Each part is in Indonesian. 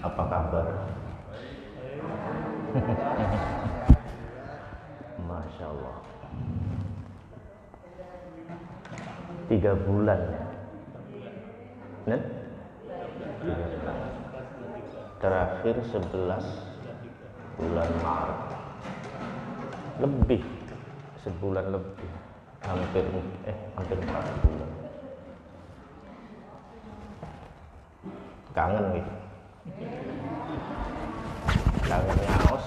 Apa kabar? Masya Allah. 3 bulan ya. Net? 3 bulan. Terakhir 11 bulan Maret. Lebih sebulan lebih. Hampir 4 bulan. Kangen gitu. Kangen ngaos.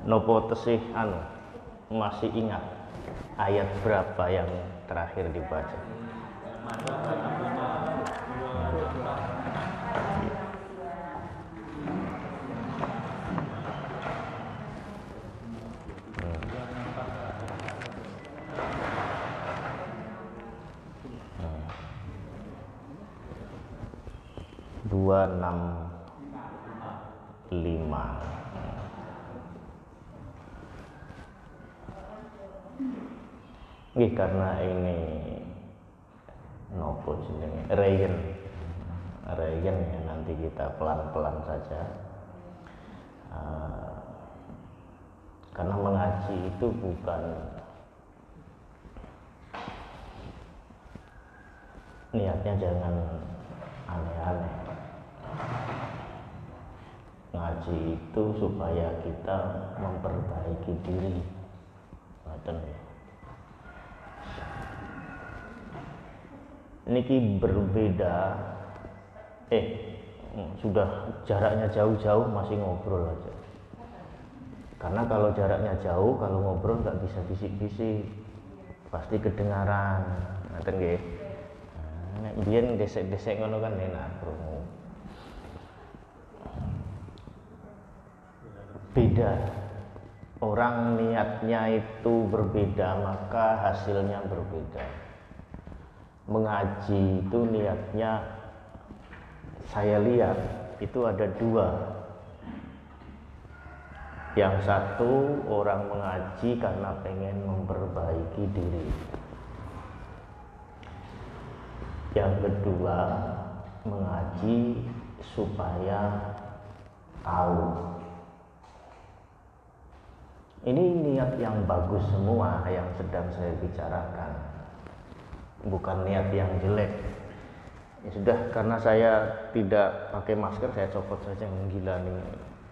Nopo tesih masih ingat ayat berapa yang terakhir dibaca? Dua enam lima. Karena ini nopo jenenge Regen ya, nanti kita pelan-pelan saja. Karena mengaji itu bukan niatnya, jangan aneh-aneh. Ngaji itu supaya kita memperbaiki diri. Ngoten ya. Niki berbeda. Sudah jaraknya jauh-jauh masih ngobrol aja. Karena kalau jaraknya jauh, kalau ngobrol nggak bisa bisik-bisik, pasti kedengaran. Ngoten nggih. Nek biyen desek-desek ngono kan enak krungu. Beda. Orang niatnya itu berbeda, maka hasilnya berbeda. Mengaji itu niatnya, saya lihat itu ada 2. Yang satu, orang mengaji karena pengen memperbaiki diri. Yang kedua, mengaji supaya tahu. Ini niat yang bagus semua yang sedang saya bicarakan, bukan niat yang jelek. Ya sudah, karena saya tidak pakai masker, saya copot saja. Gila nih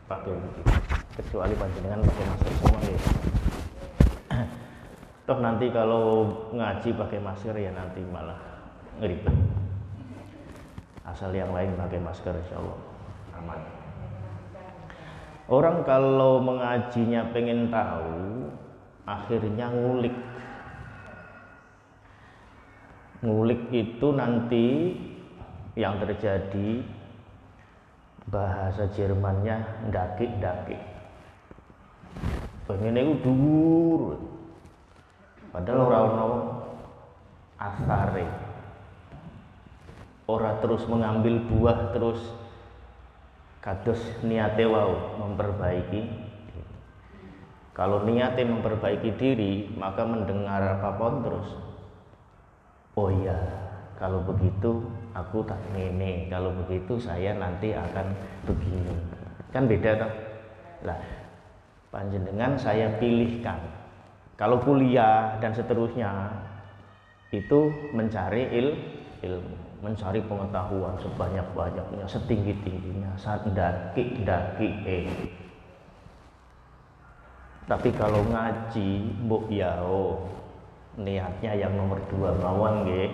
pakai begitu. Kecuali panjenengan pakai masker semua ya. Toh nanti kalau ngaji pakai masker ya nanti malah ngeribet. Asal yang lain pakai masker, insya Allah aman. Orang kalau mengajinya pengen tahu, akhirnya ngulik. Ngulik itu nanti yang terjadi, bahasa Jermannya ndakik-ndakik. Pengen itu dhuwur. Padahal ora ono asare. Ora terus mengambil buah terus kados niate wau memperbaiki. Kalau niate memperbaiki diri, maka mendengar apapun terus, oh iya, kalau begitu aku tak ngene, kalau begitu saya nanti akan begini. Kan beda toh. Lah, panjenengan saya pilihkan. Kalau kuliah dan seterusnya itu mencari ilmu, mencari pengetahuan sebanyak-banyaknya, setinggi-tingginya, ndaki-ndaki. Tapi kalau ngaji, mbok yao, niatnya yang nomor 2 mawon nggih,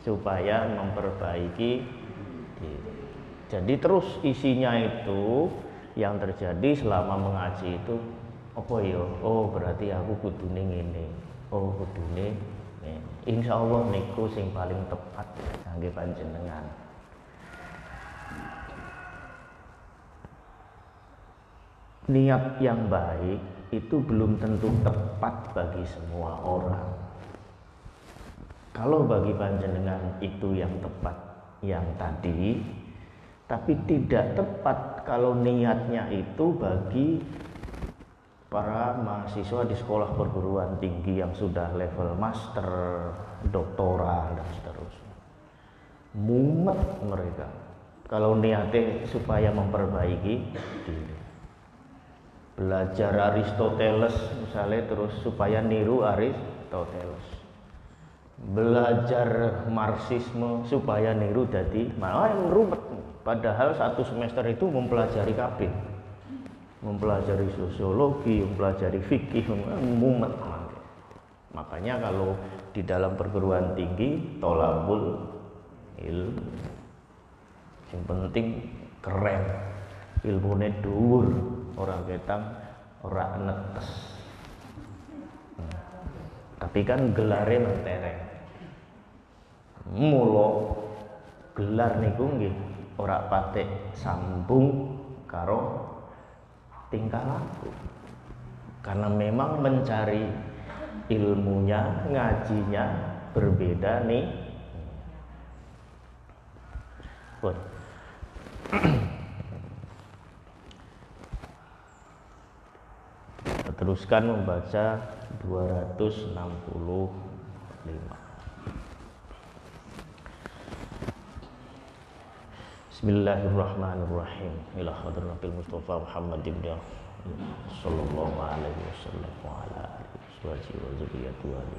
supaya memperbaiki diri. Jadi terus isinya itu yang terjadi selama mengaji itu apa ya? Oh, berarti aku kudune ngene. Oh, kudune ngene. Insyaallah niku sing paling tepat kangge panjenengan. Niat yang baik itu belum tentu tepat bagi semua orang. Kalau bagi panjenengan itu yang tepat yang tadi, tapi tidak tepat kalau niatnya itu bagi para mahasiswa di sekolah perguruan tinggi yang sudah level master, doktoral dan seterusnya. mumet mereka. Kalau niatnya supaya memperbaiki diri, belajar Aristoteles misalnya terus supaya niru Aristoteles, belajar Marxisme supaya niru jadi malah yang rumet. Padahal satu semester itu mempelajari kabeh, mempelajari sosiologi, mempelajari fikih, mumet. Makanya kalau di dalam perguruan tinggi tolabul ilmu, yang penting keren, ilmunya dhuwur, orang ketang ora netes. Tapi kan gelare mentereng. Mula gelar niku nggih ora patek sambung karo tingkah laku. Karena memang mencari ilmunya, ngajinya berbeda nih. Teruskan membaca 265. Bismillahirrahmanirrahim. Ila hadratil Mustafa Muhammad ibn sallallahu alaihi wasallam wa ala alihi wa dzurriyyatihi.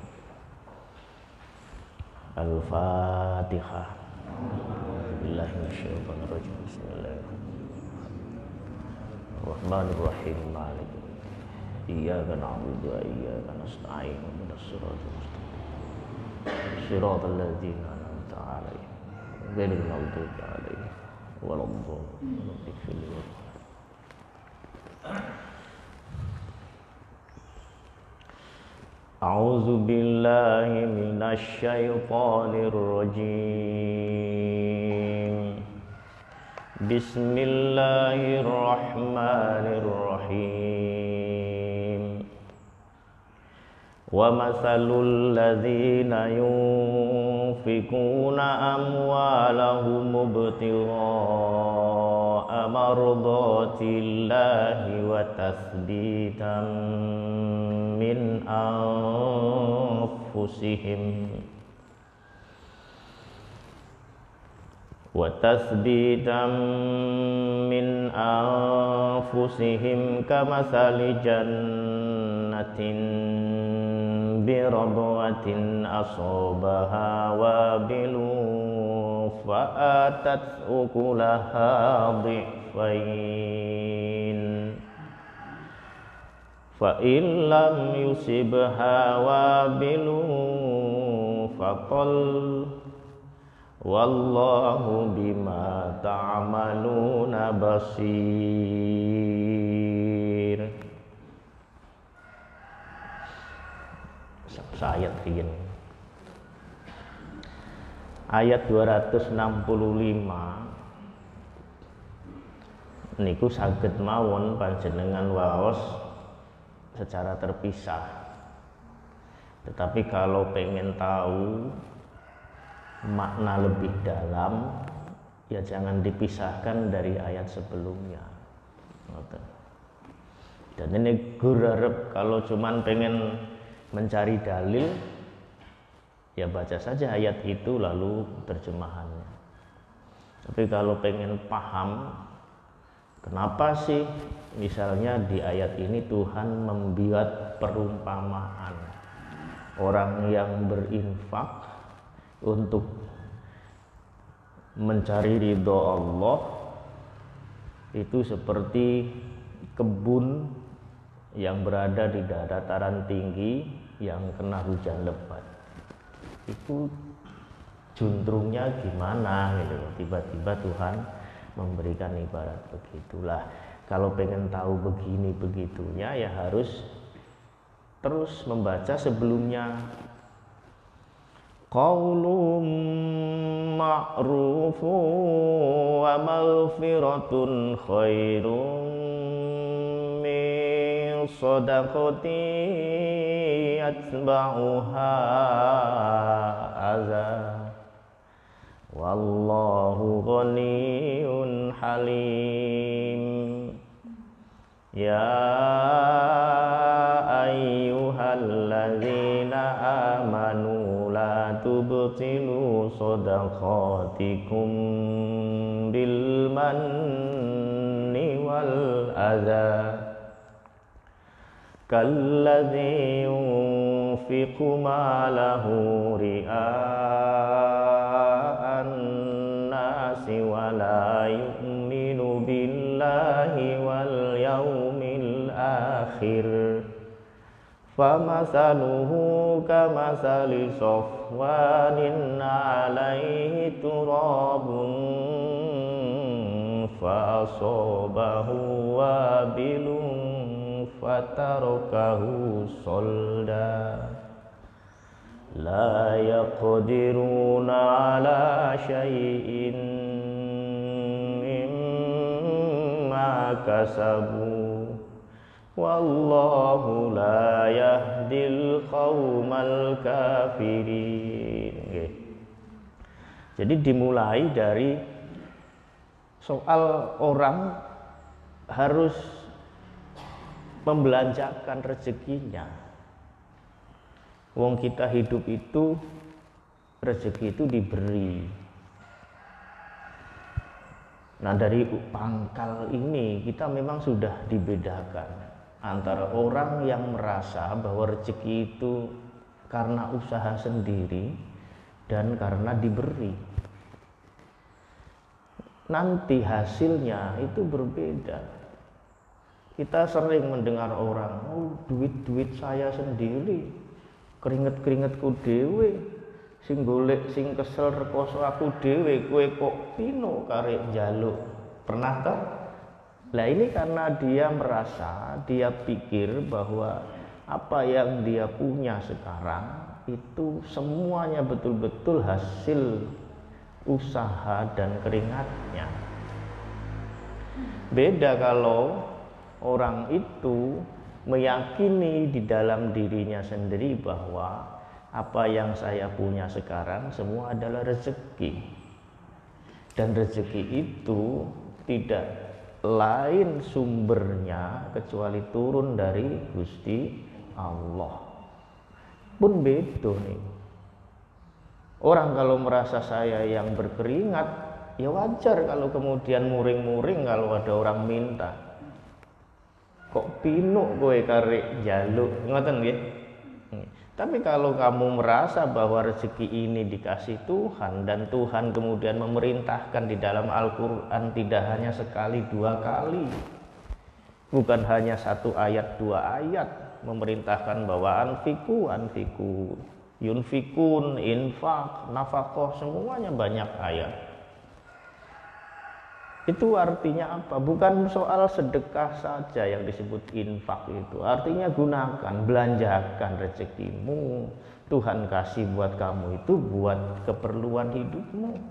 Al-Fatihah. Billahi minasyaitonir rajim. Bismillahirrahmanirrahim. Maliki iyyaka na'budu wa iyyaka nasta'in. Ihdinas siratal mustaqim. Siratal ladzina an'amta 'alaihim ghairil maghdubi 'alaihim waladdallin. A'udzu billahi minasy syaithanir rajim. Bismillahirrahmanirrahim. Wa mathalul ladzina yunfikuna amwalahum ibtigha'a mardatillahi wa tathbitan min anfusihim kamathali jannatin birabwatin asabaha wabilun fa'atat ukulaha dhi'fain fa'in lam yusibha wabilun faqal wallahu bima ta'maluna basir. Ayat riyen. Ayat 265 niku saged mawon panjenengan waos secara terpisah. Tetapi kalau pengen tahu makna lebih dalam, ya jangan dipisahkan dari ayat sebelumnya. Dan ini gurarep kalau cuman pengen mencari dalil, ya baca saja ayat itu lalu terjemahannya. Tapi kalau pengen paham kenapa sih misalnya di ayat ini Tuhan membuat perumpamaan orang yang berinfak untuk mencari ridho Allah itu seperti kebun yang berada di dataran tinggi yang kena hujan lebat. Itu juntrungnya gimana gitu. Tiba-tiba Tuhan memberikan ibarat begitulah. Kalau pengen tahu begini begitunya ya harus terus membaca sebelumnya. Qaulun ma'rufun wa maghfiratun khairun min shadaqati yatba'uha adza wallahu ghaniyyun halim. Ya ayyuhalladzina amanu la tubtilu sadaqatikum bil manni wal adha kalladzi yunfiqu malahu ria'an nasi wa la yu'minu billahi wal yaumil akhir famasaluhu kamasali safwanin alaihi turabun fa asabahu wabilun fatarakahu solda la yaqdiruna ala syai'in mimma kasabu wallahu la yahdil qaumal kafirin. Jadi dimulai dari soal orang harus membelanjakan rezekinya. Wong kita hidup itu rezeki itu diberi. Nah dari pangkal ini kita memang sudah dibedakan antara orang yang merasa bahwa rezeki itu karena usaha sendiri dan karena diberi. Nanti hasilnya itu berbeda. Kita sering mendengar orang, oh duit saya sendiri, keringet-keringetku dewe, sing golek sing kesel rekoso aku dewe, kowe kok pino karek njaluk. Pernah toh? Lah ini karena dia merasa, dia pikir bahwa apa yang dia punya sekarang itu semuanya betul-betul hasil usaha dan keringatnya. Beda kalau orang itu meyakini di dalam dirinya sendiri bahwa apa yang saya punya sekarang semua adalah rezeki, dan rezeki itu tidak lain sumbernya kecuali turun dari Gusti Allah. Pun beda nih. Orang kalau merasa saya yang berkeringat, ya wajar kalau kemudian muring-muring kalau ada orang minta. Kok pinuk kowe karek njaluk, ngoten nggih. Tapi kalau kamu merasa bahwa rezeki ini dikasih Tuhan dan Tuhan kemudian memerintahkan di dalam Al-Quran tidak hanya sekali dua kali, bukan hanya satu ayat dua ayat, memerintahkan bahwa anfiku, yunfikun, infak, nafkah, semuanya banyak ayat. Itu artinya apa? Bukan soal sedekah saja yang disebut infak itu. Artinya gunakan, belanjakan rezekimu. Tuhan kasih buat kamu itu buat keperluan hidupmu.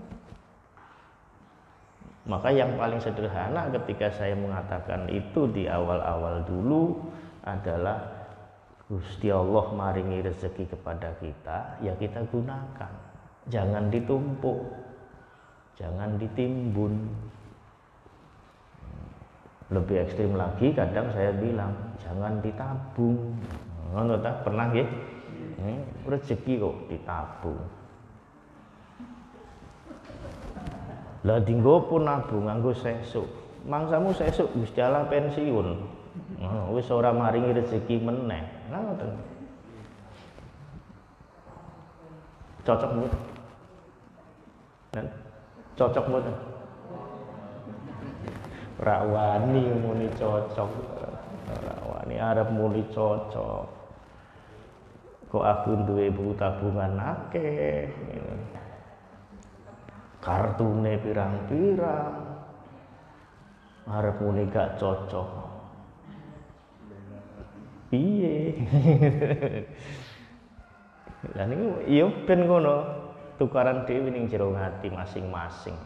Maka yang paling sederhana ketika saya mengatakan itu di awal-awal dulu adalah Gusti Allah maringi rezeki kepada kita, ya kita gunakan. Jangan ditumpuk, jangan ditimbun. Lebih ekstrim lagi kadang saya bilang jangan ditabung. Ngono ta, pernah nggih? Rezeki kok ditabung. Lah dinggo pun nabung nganggo sesuk. Mangsamu sesuk Gusti Allah pensiun. Wis ora maringi rezeki meneh. Ngoten. Cocok mboten? Cocok mboten? Rawani muni cocok, rawani arep muni cocok. Kok aku duwe buku tabungan akeh, kartune pirang-pirang, arep muni gak cocok. Piye? Lah niku ya ben ngono, tukaran dhewe ning jero ati masing-masing.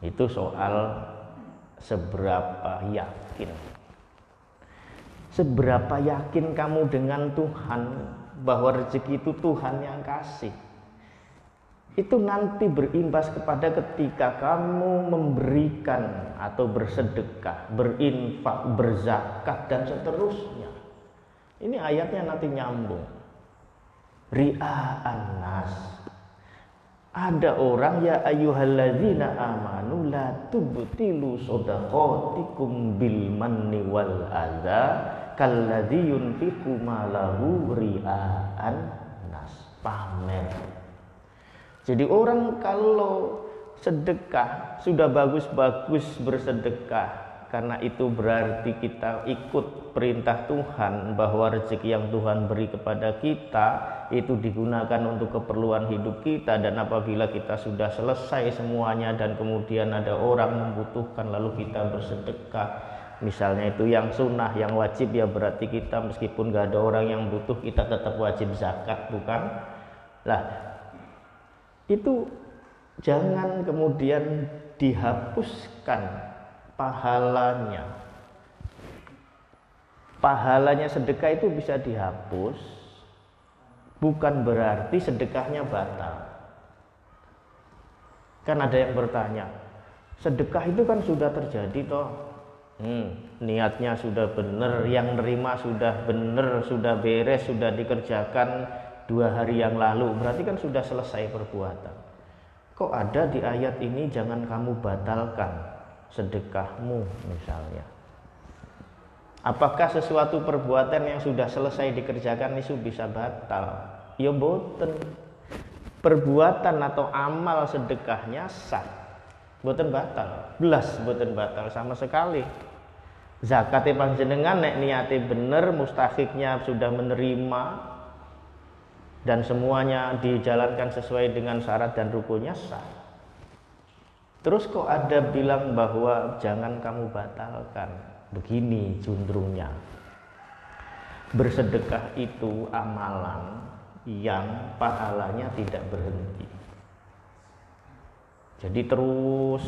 Itu soal seberapa yakin kamu dengan Tuhan bahwa rezeki itu Tuhan yang kasih. Itu nanti berimbas kepada ketika kamu memberikan atau bersedekah, berinfak, berzakat dan seterusnya. Ini ayatnya nanti nyambung. ria'an nas. Ada orang ya ayyuhalladzina amanu la tubtilu shadaqatikum bil manni wal adza kalladzi yunfiqu malahu ria'an nas, pamer. Jadi orang kalau sedekah sudah bagus-bagus bersedekah, karena itu berarti kita ikut perintah Tuhan bahwa rezeki yang Tuhan beri kepada kita itu digunakan untuk keperluan hidup kita. Dan apabila kita sudah selesai semuanya dan kemudian ada orang membutuhkan lalu kita bersedekah, misalnya itu yang sunnah, yang wajib ya berarti kita meskipun gak ada orang yang butuh kita tetap wajib zakat, bukan? Lah itu jangan kemudian dihapuskan pahalanya. Pahalanya sedekah itu bisa dihapus, bukan berarti sedekahnya batal. Kan ada yang bertanya, sedekah itu kan sudah terjadi toh, niatnya sudah benar, yang nerima sudah benar, sudah beres, sudah dikerjakan 2 hari yang lalu, berarti kan sudah selesai perbuatan. Kok ada di ayat ini jangan kamu batalkan sedekahmu misalnya? Apakah sesuatu perbuatan yang sudah selesai dikerjakan itu bisa batal? Ya boten. Perbuatan atau amal sedekahnya sah, boten batal, belas boten batal sama sekali. Zakatnya panjenengan nek niate bener, mustahiknya sudah menerima dan semuanya dijalankan sesuai dengan syarat dan rukunnya, sah. Terus kok ada bilang bahwa jangan kamu batalkan? Begini jundrungnya. Bersedekah itu amalan yang pahalanya tidak berhenti. Jadi terus,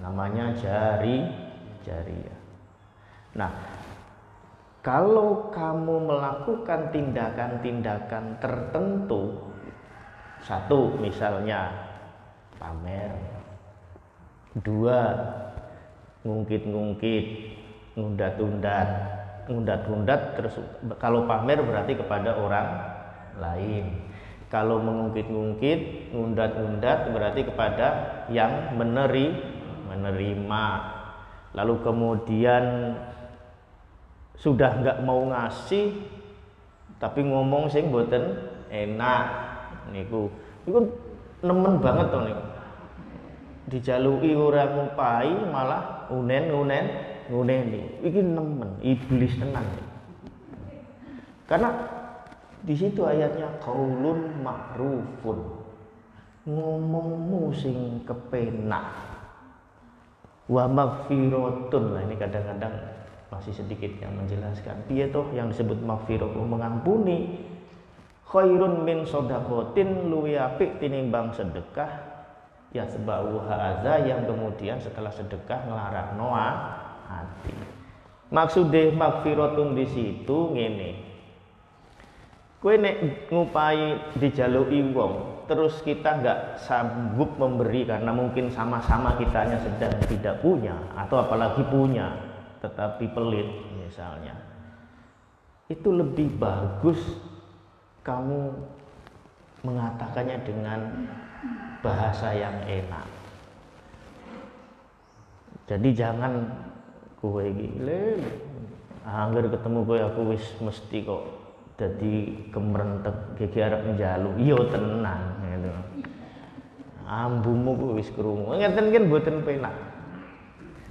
namanya jariyah. Nah, kalau kamu melakukan tindakan-tindakan tertentu, satu misalnya pamer, 2 ngungkit-ngungkit, ngundat-ngundat, terus kalau pamer berarti kepada orang lain. Kalau mengungkit-ngungkit, ngundat-ngundat berarti kepada yang menerima. Lalu kemudian sudah nggak mau ngasih tapi ngomong sing boten enak niku nemen banget to niku. Dijaluki orang ngupai malah nguneni. Iki nemen, iblis tenan. Karena di situ ayatnya qaulun ma'rufun, ngomongmu sing kepenak, wa maghfiratun. Nah ini kadang-kadang masih sedikit yang menjelaskan piye toh yang disebut maghfirah, mengampuni, khairun min shadaqatin, luwih apik tinimbang sedekah, ya sebauha adza, yang kemudian setelah sedekah nglarangno hati. Maksudnya maghfiratun di situ ngene. Kowe nek ngupai dijaluki wong, terus kita nggak sanggup memberi karena mungkin sama-sama kitanya sedang tidak punya atau apalagi punya tetapi pelit misalnya, itu lebih bagus kamu mengatakannya dengan bahasa yang enak. Jadi jangan kowe iki angger ketemu kowe aku wis mesti kok dadi kemrentek gege arep njaluk. Iya tenan gitu. Ambumu kuwi wis krungu. Ngeten kan mboten penak.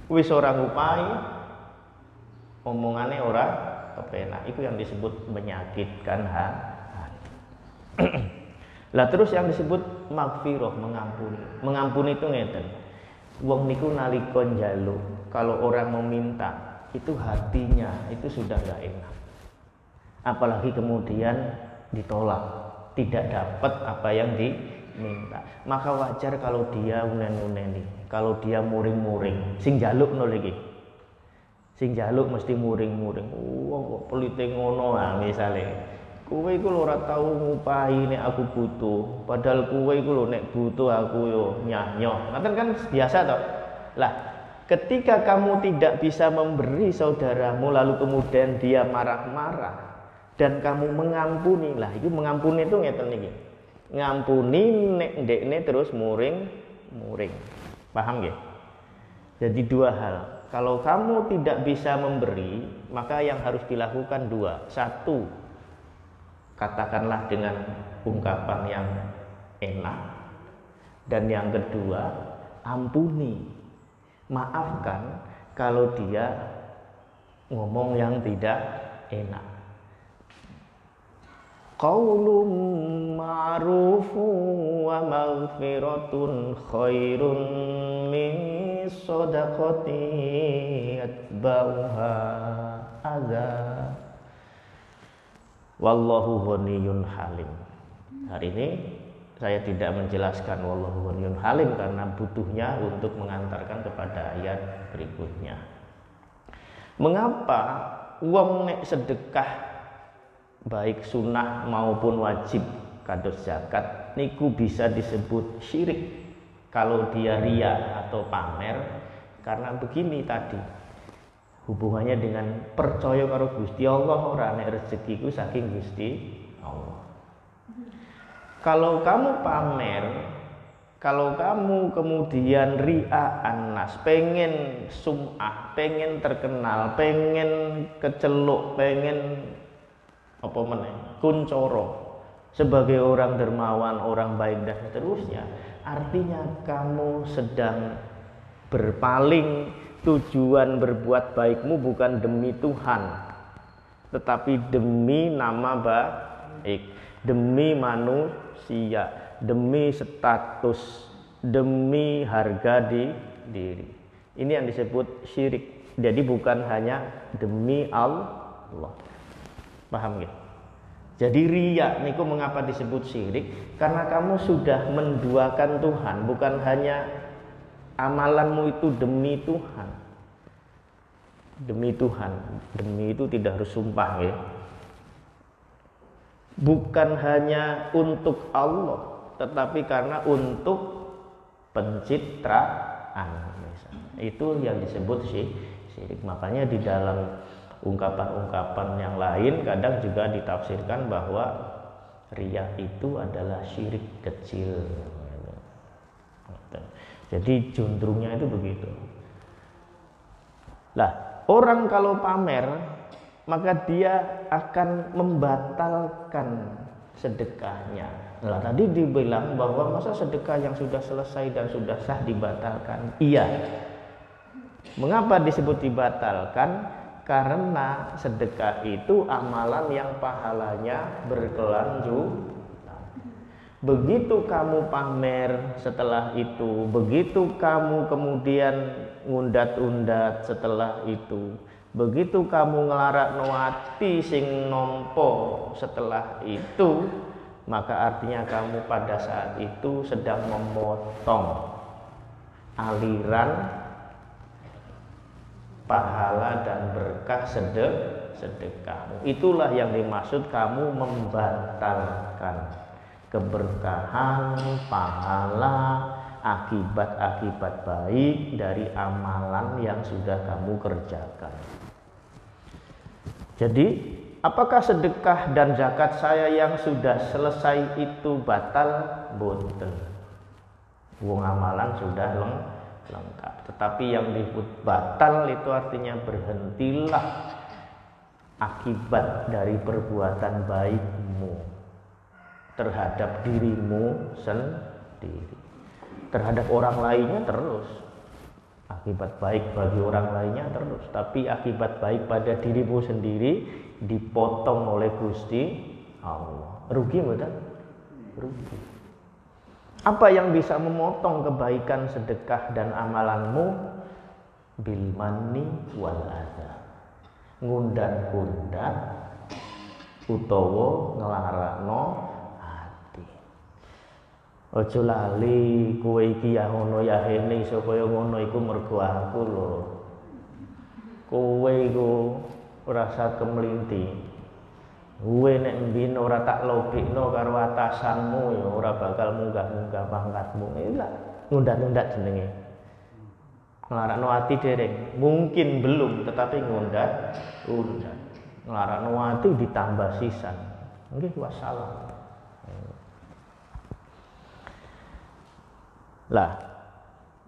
Wis ora ngupai, omongane ora kepenak. Itu yang disebut menyakitkan hati. Lah terus yang disebut maghfirah, mengampuni. Mengampuni itu ngeten. Wong niku nalika njaluk, kalau orang meminta, itu hatinya itu sudah enggak enak. Apalagi kemudian ditolak, tidak dapat apa yang diminta. Maka wajar kalau dia unen-uneni, kalau dia muring-muring. Sing njaluk no iki. Sing njaluk mesti muring-muring. Wong kok pelite ngono misale. Kowe iku lho ora tau ngupahi nek aku butuh, padahal kowe iku lho nek butuh aku yo nyah-nyoh. Ngoten kan biasa toh. Lah, ketika kamu tidak bisa memberi saudaramu lalu kemudian dia marah-marah, dan kamu mengampuni. Lah itu mengampuni itu ngeten iki. Ngampuni nek ndekne terus muring. Paham nggih? Jadi dua hal. Kalau kamu tidak bisa memberi, maka yang harus dilakukan dua. Satu, katakanlah dengan ungkapan yang enak. Dan yang kedua, ampuni. Maafkan kalau dia ngomong yang tidak enak. Qaulun ma'rufun wa maghfiratun khairun min shadaqati yatba'uha adza. Wallahu ghaniyyun halim. Hari ini saya tidak menjelaskan wallahu ghaniyyun halim karena butuhnya untuk mengantarkan kepada ayat berikutnya. Mengapa wong nek sedekah baik sunnah maupun wajib kados zakat niku bisa disebut syirik kalau dia riya atau pamer? Karena begini tadi, hubungannya dengan percaya karo Gusti Allah ora nek rezekiku saking Gusti Allah. Kalau kamu pamer, kalau kamu kemudian riya annas, pengen sum'ah, pengen terkenal, pengen keceluk, pengen apa meneh kuncoro sebagai orang dermawan, orang baik dan seterusnya, artinya kamu sedang berpaling. Tujuan berbuat baikmu bukan demi Tuhan, tetapi demi nama baik, demi manusia, demi status, demi harga diri. Ini yang disebut syirik. Jadi bukan hanya demi Allah. Paham ya? Jadi riya niku mengapa disebut syirik? Karena kamu sudah menduakan Tuhan, bukan hanya amalanmu itu demi Tuhan. Demi Tuhan, demi itu tidak harus sumpah ya. Bukan hanya untuk Allah, tetapi karena untuk pencitraan misalnya. Itu yang disebut syirik. Makanya di dalam ungkapan-ungkapan yang lain kadang juga ditafsirkan bahwa riya itu adalah syirik kecil. Jadi juntrungnya itu begitu. Lah, orang kalau pamer maka dia akan membatalkan sedekahnya. Nah, tadi dibilang bahwa masa sedekah yang sudah selesai dan sudah sah dibatalkan? Iya. Mengapa disebut dibatalkan? Karena sedekah itu amalan yang pahalanya berkelanjutan. Begitu kamu pamer setelah itu, begitu kamu kemudian ngundat-undat setelah itu, begitu kamu ngelarakno ati sing nampa setelah itu, maka artinya kamu pada saat itu sedang memotong aliran pahala dan berkah sedekahmu. Itulah yang dimaksud kamu membatalkan keberkahan, pahala, akibat-akibat baik dari amalan yang sudah kamu kerjakan. Jadi, apakah sedekah dan zakat saya yang sudah selesai itu batal? Boten. Wong amalan sudah lengkap. Tetapi yang disebut batal itu artinya berhentilah akibat dari perbuatan baikmu terhadap dirimu sendiri. Terhadap orang lainnya terus, akibat baik bagi orang lainnya terus, tapi akibat baik pada dirimu sendiri dipotong oleh Gusti Allah. Rugi betul? Rugi. Apa yang bisa memotong kebaikan sedekah dan amalanmu? Bil manni wal adza. Ngundat-undat utawa nglarakno ati. Aja lali kowe iki ya ngono ya hene supaya ngono iku mergo aku lho. Kowe iku ora usah kemlinti. Kowe nek mbien ora tak lobekno karo atasanmu ya ora bakal munggah-munggah pangkatmu. Ilah ngundat-undat jenenge. Nglarakno ati dereng, mungkin belum tetapi ngundat-undat. nglarakno ati ditambah sisan. Nggih wassalam. Lah,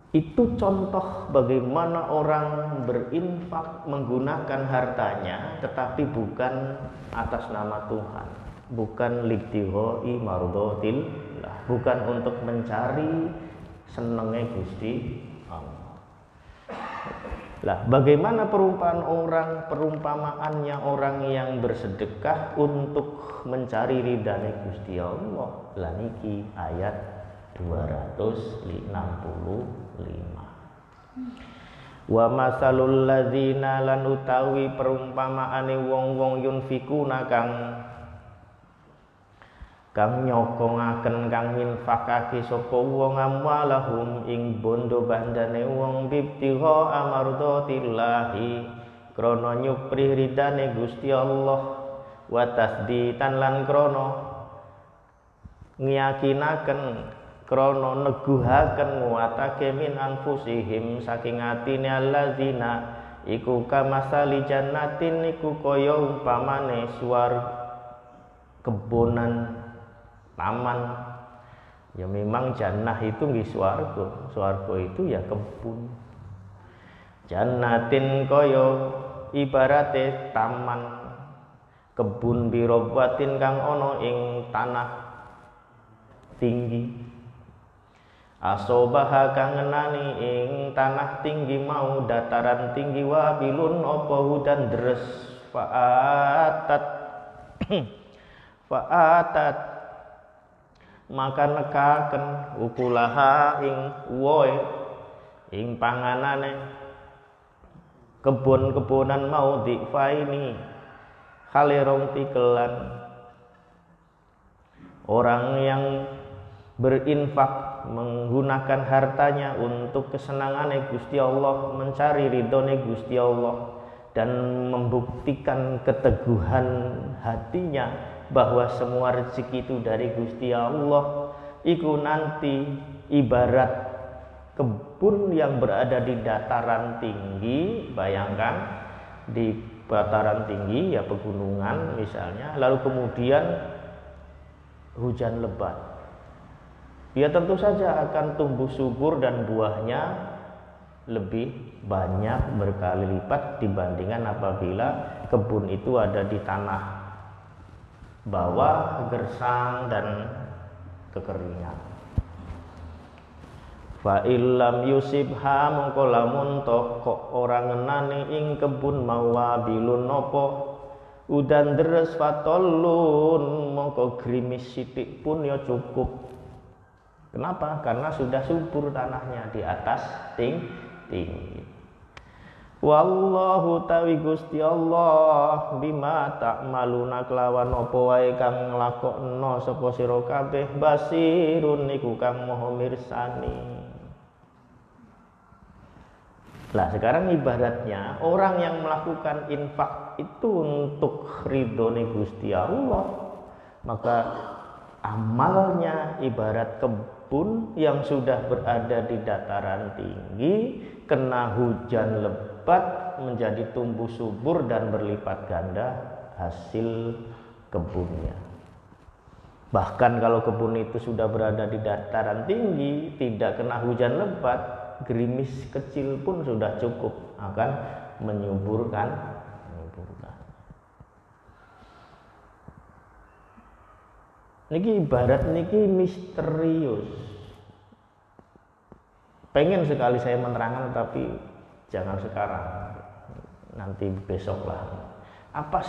itu contoh bagaimana orang berinfak menggunakan hartanya tetapi bukan atas nama Tuhan, bukan libtighoi mardotillah, bukan untuk mencari senenge Gusti Allah. Lah, bagaimana perumpamaannya orang yang bersedekah untuk mencari ridhane Gusti Allah? Lah niki ayat 265. Wa masalul ladzina lan utawi perumpamaane wong-wong yunfikuna kang nyokongaken kang infakake sapa wong amwalahum ing bondo bandane wong bibtigha amardatillahi krana nyupri ridane Gusti Allah wa tasditan lan krana ngiyakinaken krana neguhaken nguatake min anfusihim saking atine allazina iku kamasali jannatin iku kaya umpamane kebonan taman. Ya memang jannah itu nggih swarga. Swarga itu ya kebun. Jannatin kaya ibarate taman kebun birobatin kang ana ing tanah tinggi. Asobaha kang ngenani ing tanah tinggi mau dataran tinggi wabilun apa hudan deres faatat maka nekaken ukulaha ing woe ing panganane kebon-kebonan mau difaini khalirong tikelan. Orang yang berinfak menggunakan hartanya untuk kesenangannya Gusti Allah, mencari ridhone Gusti Allah, dan membuktikan keteguhan hatinya bahwa semua rezeki itu dari Gusti Allah. Iku nanti ibarat kebun yang berada di dataran tinggi. Bayangkan di dataran tinggi ya pegunungan misalnya, lalu kemudian hujan lebat. Ya tentu saja akan tumbuh subur dan buahnya lebih banyak berkali lipat dibandingkan apabila kebun itu ada di tanah bawah gersang dan kekeringan. Fa illam yusibha mongko lamun kok orang ngenani ing kebun mawabilun nopo udan deres fatolun mongko grimis sithik pun ya cukup. Kenapa? Karena sudah subur tanahnya di atas tinggi. Wallahu tawi Gusti Allah bima ta'maluna kelawan apa wae kang nglakokno sapa sira kabeh basirun niku kang maha mirsani. Lah sekarang ibaratnya orang yang melakukan infak itu untuk ridhone Gusti Allah, maka amalnya ibarat kebun yang sudah berada di dataran tinggi, kena hujan lebat menjadi tumbuh subur dan berlipat ganda hasil kebunnya. Bahkan kalau kebun itu sudah berada di dataran tinggi, tidak kena hujan lebat, gerimis kecil pun sudah cukup akan menyuburkan. Niki ibarat niki misterius. Pengen sekali saya menerangkan tapi jangan sekarang, nanti besok lah. Apa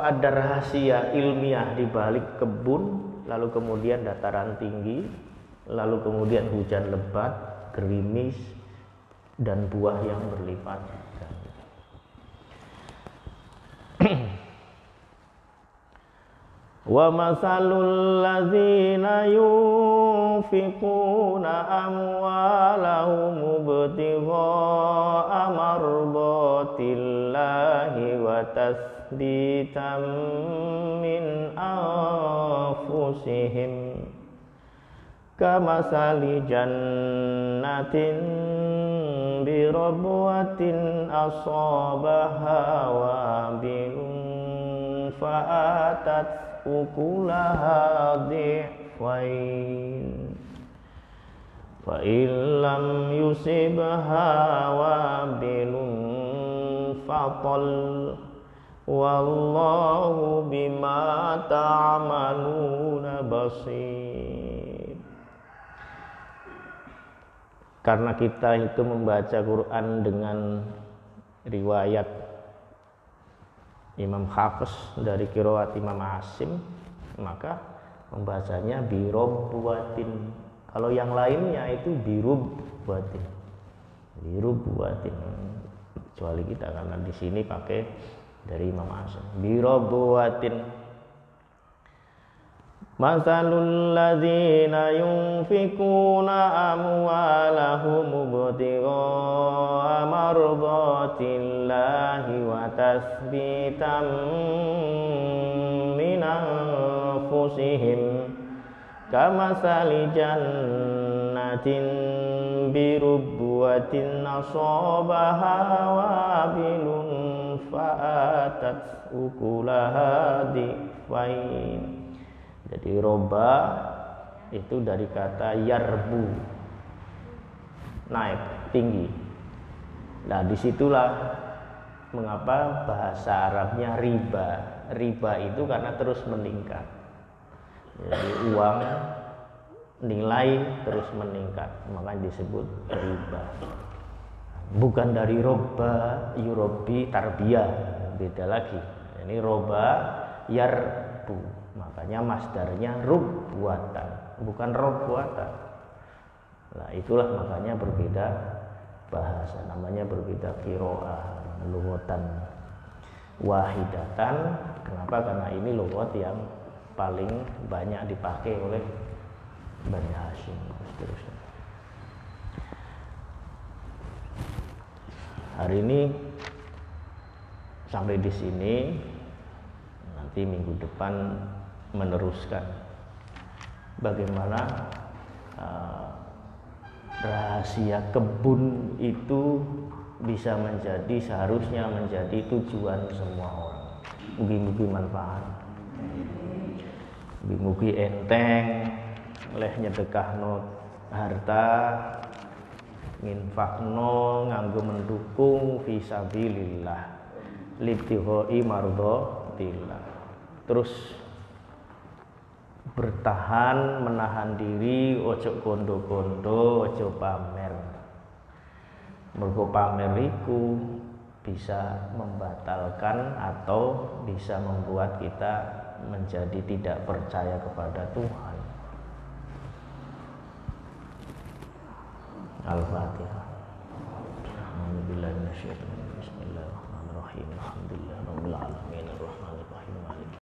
ada rahasia ilmiah di balik kebun, lalu kemudian dataran tinggi, lalu kemudian hujan lebat, gerimis, dan buah yang berlipat ganda? Wa masalul ladzina yunfiquna amwalahum ibtigha'a mardatillahi wa tasditan min anfusihim kamasali jannatin birabwatin asabaha wabilun fa'atat ukulaha dhi'fain fa illam yusibha wabilun fatal wallahu bima ta'maluna basir. Karena kita itu membaca Quran dengan riwayat Imam Hafiz dari qiraat Imam Asim, maka membacanya birabwatin. Kalau yang lainnya itu birubwatin. Birubwatin. Kecuali kita karena di sini pakai dari Imam Asim. Birabwatin. Masalul ladzina yunfikuna amwalahum ibtigha'a mardatillahi wa tasbitan min anfusihim kamasali jannatin birubwatin asabaha wabilun fa'atat ukulaha dhi'fain. Jadi roba itu dari kata yarbu, naik, tinggi. Nah disitulah mengapa bahasa Arabnya riba. Riba itu karena terus meningkat. Jadi uang nilai terus meningkat, makanya disebut riba. Bukan dari roba, yurobi, tarbiyah, beda lagi. Ini roba, yarbu. Makanya masdarnya rubwatan, bukan robwatan. Nah itulah makanya berbeda bahasa, namanya berbeda qiraah, lughatan wahidatan. Kenapa? Karena ini lughat yang paling banyak dipakai oleh Bani Hashim seterusnya. Hari ini sampai di sini. Nanti minggu depan meneruskan bagaimana rahasia kebun itu bisa menjadi, seharusnya menjadi tujuan semua orang. Mugi-mugi manfaat, mugi-mugi enteng oleh nyedekahno harta, nginfakno nganggo mendukung fisabilillah libtighai mardhatillah. Terus bertahan, menahan diri, ojo kondo-kondo, ojo pamer. Mergo pamer iku bisa membatalkan atau bisa membuat kita menjadi tidak percaya kepada Tuhan. Al-Fatihah. Bismillahirrahmanirrahim. Alhamdulillahirabbil alamin.